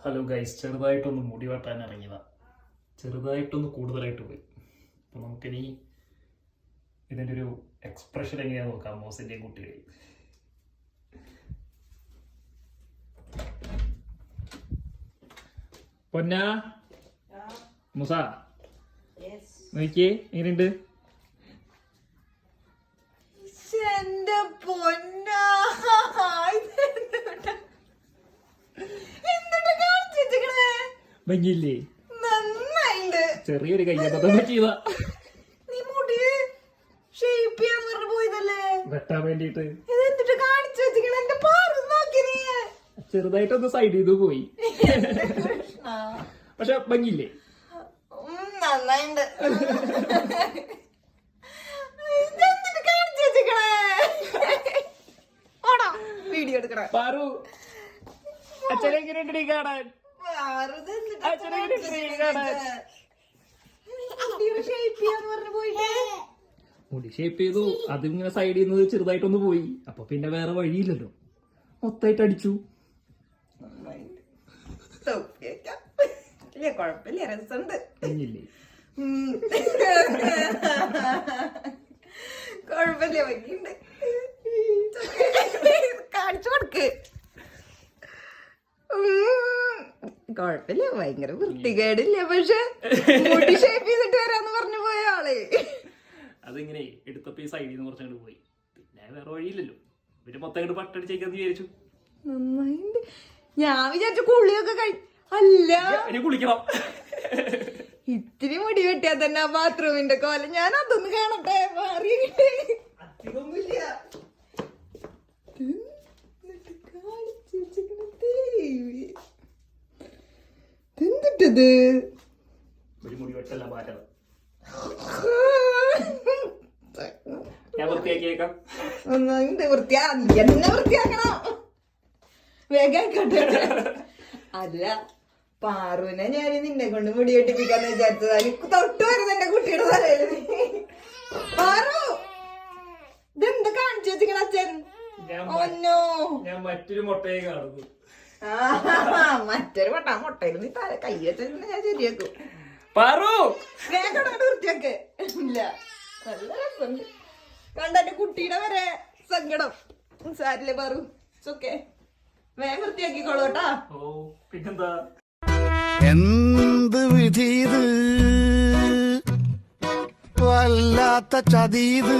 Hello guys, ചെറുതായിട്ടൊന്ന് മുടി വെട്ടാൻ ഇറങ്ങിയതാ. ചെറുതായിട്ടൊന്ന് കൂടുതലായിട്ട് പോയി. അപ്പോൾ നമുക്കിനി ഇതിൻ്റെ ഒരു എക്സ്പ്രഷൻ എങ്ങനെയാണെന്ന് നോക്കാം. മോസിൻ്റെയും കുട്ടിയുടെയും പൊന്നാ മുസ നോക്കിയേ എങ്ങനെയുണ്ട്? എന്റെ പൊന്നാ, ഭംഗിയില്ലേ? നന്നായിണ്ട്. ചെറിയൊരു കയ്യബദ്ധം ചെയ്താ. നീ മുടി ഷേപ്പ് ചെയ്യാന്ന് പറഞ്ഞു പോയതല്ലേ വെട്ടാൻ വേണ്ടിട്ട്. ഇതെന്തിട്ട് കാണിച്ചു വെച്ചിക്കണ? എന്റെ പാറു നോക്കി നീ. ചെറുതായിട്ടൊന്ന് സൈഡ് ചെയ്ത് പോയി. പക്ഷെ ഭംഗിയില്ലേ? നന്നായിണ്ട്. ഇതെന്തിട്ട് കാണിച്ചു വെച്ചിക്കണേ? ഓടാ വീഡിയോ എടുക്കണേ. പാറു അച്ഛനെ എങ്ങനെയുണ്ട് കാണാൻ? മുടി ഷേപ്പ് ചെയ്തു, അതിങ്ങനെ സൈഡ് ചെയ്യുന്നത് ചെറുതായിട്ടൊന്ന് പോയി. അപ്പൊ പിന്നെ വേറെ വഴിയില്ലല്ലോ, മൊത്തമായിട്ട് അടിച്ചു. കൊഴപ്പില്ല, രസമുണ്ട്. കൊഴപ്പില്ല, ഭംഗിയുണ്ട്. കാണിച്ചു കൊടുക്ക്. കൊഴപ്പില്ല, ഭയങ്കര വൃത്തികേടില്ല. പക്ഷെ മുടി ഷേപ്പ് ചെയ്തിട്ട് വരാന്ന് പറഞ്ഞു പോയ ആള് അതിങ്ങനെ എടുത്തപ്പോ ഈ സൈഡിൽ നിന്ന് കുറച്ചങ്ങോട്ട് പോയി. പിന്നെ വേറെ വഴിയില്ലല്ലോ, പിന്നെ മൊത്തം പട്ടടിച്ചേക്കാന്ന് വിചാരിച്ചു. നന്നായിണ്ട്. ഞാൻ വിചാരിച്ചു കുളിയൊക്കെ അല്ല, കുളിക്കണം. ഇത്തിരി മുടി വെട്ടിയാ തന്നെ ബാത്റൂമിന്റെ കോലം. ഞാൻ അതൊന്ന് കാണട്ടെ. മാറിയിട്ടേ എന്തിട്ടത്? ഒരു മുടി വെട്ടല്ല മാറ്റണം. ഞാൻ വൃത്തിയാക്കിയേക്കാം. വൃത്തിയാ എന്നെ വൃത്തിയാക്കണം. വേഗം അല്ല, പാറുവിനെ ഞാൻ നിന്നെ കൊണ്ട് മുടി വെട്ടിപ്പിക്കാന്ന് വിചാരിച്ചത്. എനിക്ക് തൊട്ട് വരുന്ന എന്റെ കുട്ടിയുടെ തലയില്. പാറു, ഇതെന്താ കാണിച്ചു വെച്ചിക്കണ അച്ഛൻ? ഒന്നോ, ഞാൻ മറ്റൊരു മുട്ടയെ കാണുന്നു. മറ്റൊരു മുട്ടയിൽ നീ കൈ വെച്ച ഞാൻ ശരിയാക്കും. പാറു വേഗം വൃത്തിയാക്ക്. ഇല്ല, നല്ല രസമുണ്ട്. കണ്ടെന്റെ കുട്ടിയുടെ വരെ സങ്കടം. സാരില്ലേ പാറു, ഓക്കെ, വേഗം വൃത്തിയാക്കിക്കോളൂട്ടാ. ഓ പിന്നെന്താ? എന്ത് വിധീത്, വല്ലാത്ത ചതീത്.